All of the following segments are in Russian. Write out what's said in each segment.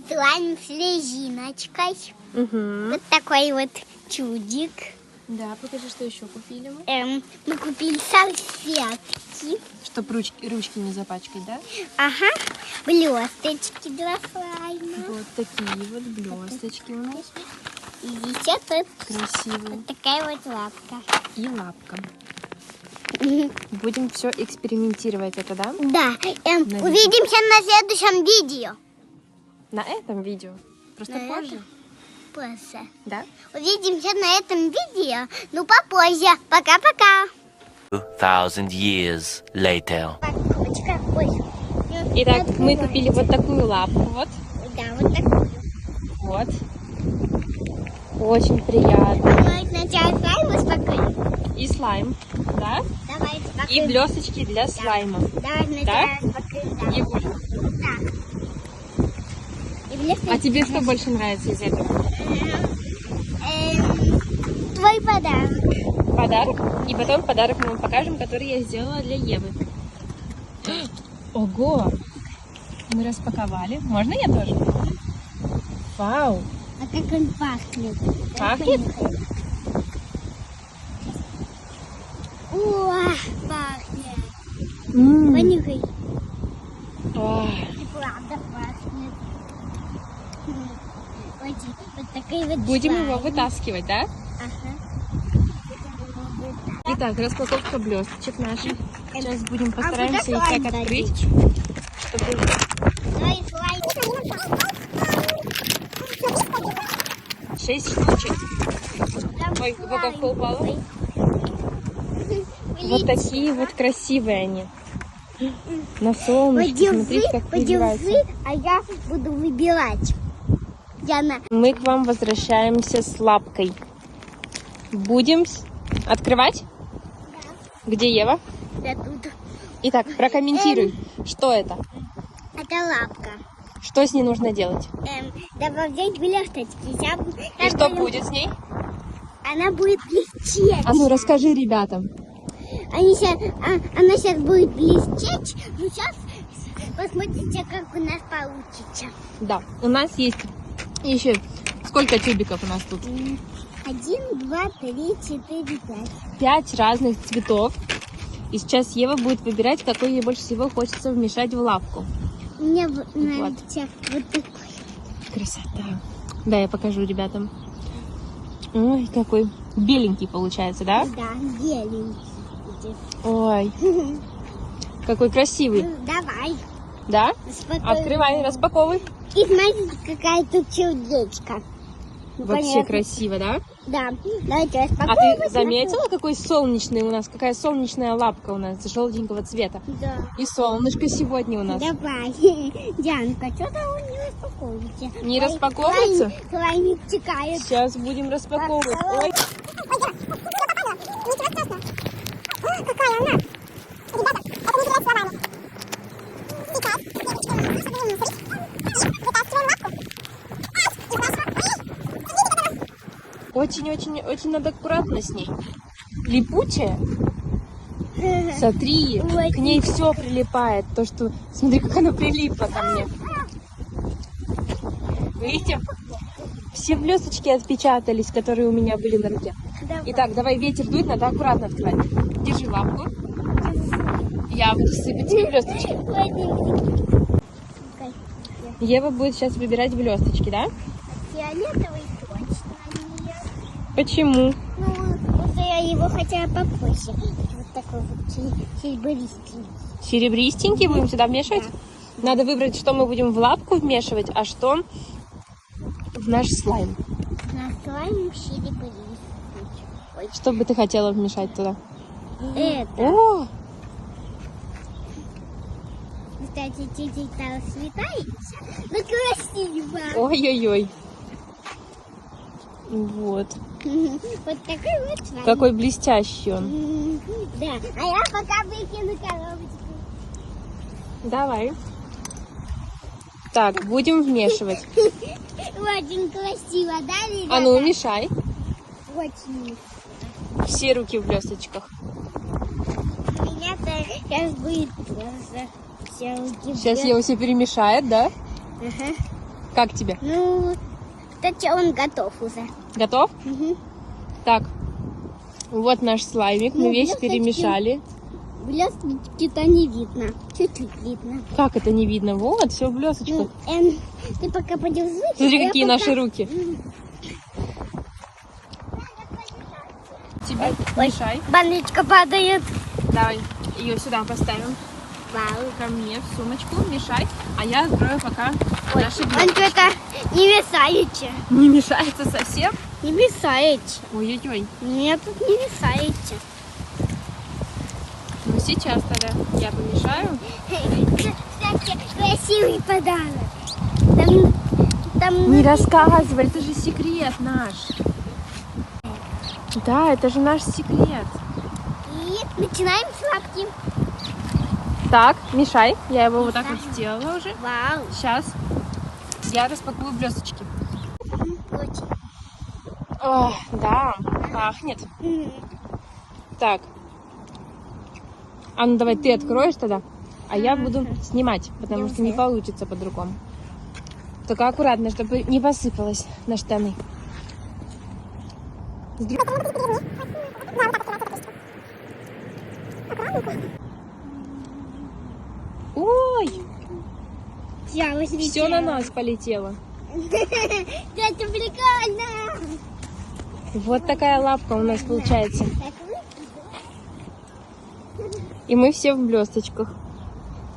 слайм с резиночкой. Угу. Вот такой вот чудик. Да, покажи, что еще купили мы. Мы купили салфетки. Чтоб ручки не запачкать, да? Ага. Блесточки для слайма. Вот такие вот блесточки у нас. И еще тут Красивые. вот такая вот лапка. И лапка. Будем все экспериментировать, это да? Да. Увидимся на следующем видео. На этом видео. Просто На позже. Позже. Да? Увидимся на этом видео, ну попозже. Пока-пока. 2,000 years later. Покупочка. Ой. Итак, мы купили вот такую лапку. Вот. Да, вот такую. Вот. Очень приятно. Давай сначала слайм успокоим. И слайм, да? Давай И успокоим. блесточки для слайма. Давай сначала успокоим. Да. И вот. Так. И блесточки. А тебе что больше нравится из этого? Твой подарок. Подарок. И потом подарок мы вам покажем, который я сделала для Евы. Ого! Мы распаковали. Можно я тоже? Вау! А как он пахнет? Пахнет? О, пахнет. Понюхай. Ох, И правда пахнет. Очень, вот такой вот будем слайм. его вытаскивать, да? Ага. Итак, распаковка блесточек наших. Сейчас будем постараемся их слайм так дадите? открыть, чтобы... Давай слайм. 6 штучек. Там Ой, слайм. упаковка упала. Ой. Вот такие вот красивые они. На солнышке, смотрите, как переливается. Подержи, а я буду выбирать. Мы к вам возвращаемся с лапкой. Будем открывать? Где Ева? Да тут. Итак, прокомментируй, что это? Это лапка. Что с ней нужно делать? Добавлять блесточки. И что будет с ней? Она будет блестеть. А ну расскажи ребятам. Она сейчас будет блестеть. Ну, сейчас посмотрите, как у нас получится. Да, у нас есть еще... Сколько тюбиков у нас тут? 1, 2, 3, 4, 5. 5 разных цветов. И сейчас Ева будет выбирать, какой ей больше всего хочется вмешать в лапку. Мне нравится вот такой. Красота. Да, я покажу ребятам. Ой, какой беленький получается, да? Да, беленький. Ой, какой красивый. Давай. Да? Успокойся. Открывай, распаковывай. И смотрите, какая тут сердечко. Ну, Вообще понятно. красиво, да? Да. Давайте А распаковывать. ты заметила, какой солнечный у нас, какая солнечная лапка у нас желтенького цвета? Да. И солнышко сегодня у нас. Давай. Дианка, что-то вы не распаковываете. Не распаковывается? Слаймик текает. Сейчас будем распаковывать. Ой. Какая она? Очень надо аккуратно с ней. Липучая. Смотри, Ой. к ней все прилипает. То, что... Смотри, как она прилипла ко мне. Видите? Все блесточки отпечатались, которые у меня были на руке. Давай. Итак, давай, ветер дует, надо аккуратно открывать. Держи лапку. Я буду сыпать тебе блесточки. Ева будет сейчас выбирать блесточки, да? Фиолетовый точно нет. Почему? Ну, просто я его хотела попозже. Вот такой вот серебристый. Серебристенький будем сюда вмешивать? Надо выбрать, что мы будем в лапку вмешивать, а что в наш слайм. На слайм серебристый. Ой, Что бы ты хотела вмешать туда? это. О, Кстати, чуть-чуть там светается. Ну, красиво. ой-ой-ой. Вот. Вот такой вот слайм. Какой блестящий он. Да. А я пока выкину коробочку. Давай. Так, будем вмешивать. Очень красиво, да, ребята? А ну, мешай. Очень. Все руки в блесточках. У меня-то сейчас будет просто все руки. Сейчас Ева все перемешает, да? Ага. Как тебе? Ну, кстати, он готов уже. Готов? Угу. Так, вот наш слаймик, мы Ну, весь блесточки. перемешали. Блесточки-то не видно. Чуть-чуть видно. Как это не видно? Вот, все в блесточках. Ну, ты пока подержи. Смотри, а я какие пока- наши руки. Тебе Ой, мешай. баночка падает. Давай, ее сюда поставим. Вау. Ко мне в сумочку, мешай. А я открою пока Ой, наши он блесточки. что-то не мешаете. Не мешается совсем? Не мешаете. Ой-ой-ой. Мне тут не мешаете. Ну сейчас тогда я помешаю. Кстати, красивый подарок. Там Не рассказывай, это же секрет наш. Да, это же наш секрет. И начинаем с лапки. Так, мешай. Я его вот так вот Мешаю. сделала уже. Вау. Сейчас я распакую блесточки. Очень. О, да, пахнет. Так. А ну давай ты откроешь тогда, а я буду снимать, потому что не получится по-другому. Только аккуратно, чтобы не посыпалось на штаны. Ой, все на нас полетело. Это прикольно. Вот такая лапка у нас получается. Так, И мы все в блесточках.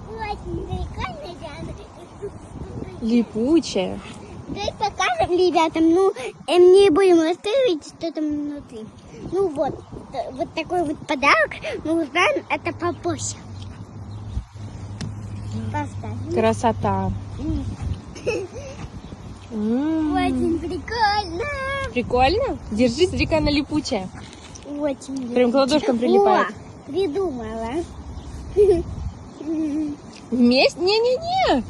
очень прикольно, Диана. Липучая. Давай покажем ребятам, ну, не будем рассказывать, что там внутри. Ну вот, вот такой вот подарок, мы узнаем это попозже. Поставим. Красота. Очень прикольно. Прикольно? Держи, смотри-ка, она липучая. Очень Прям к ладошкам прилипает. О, придумала. Вместе? Не-не-не.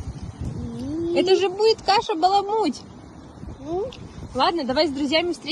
Это же будет каша-баламуть. Ну, Ладно, давай с друзьями встретимся.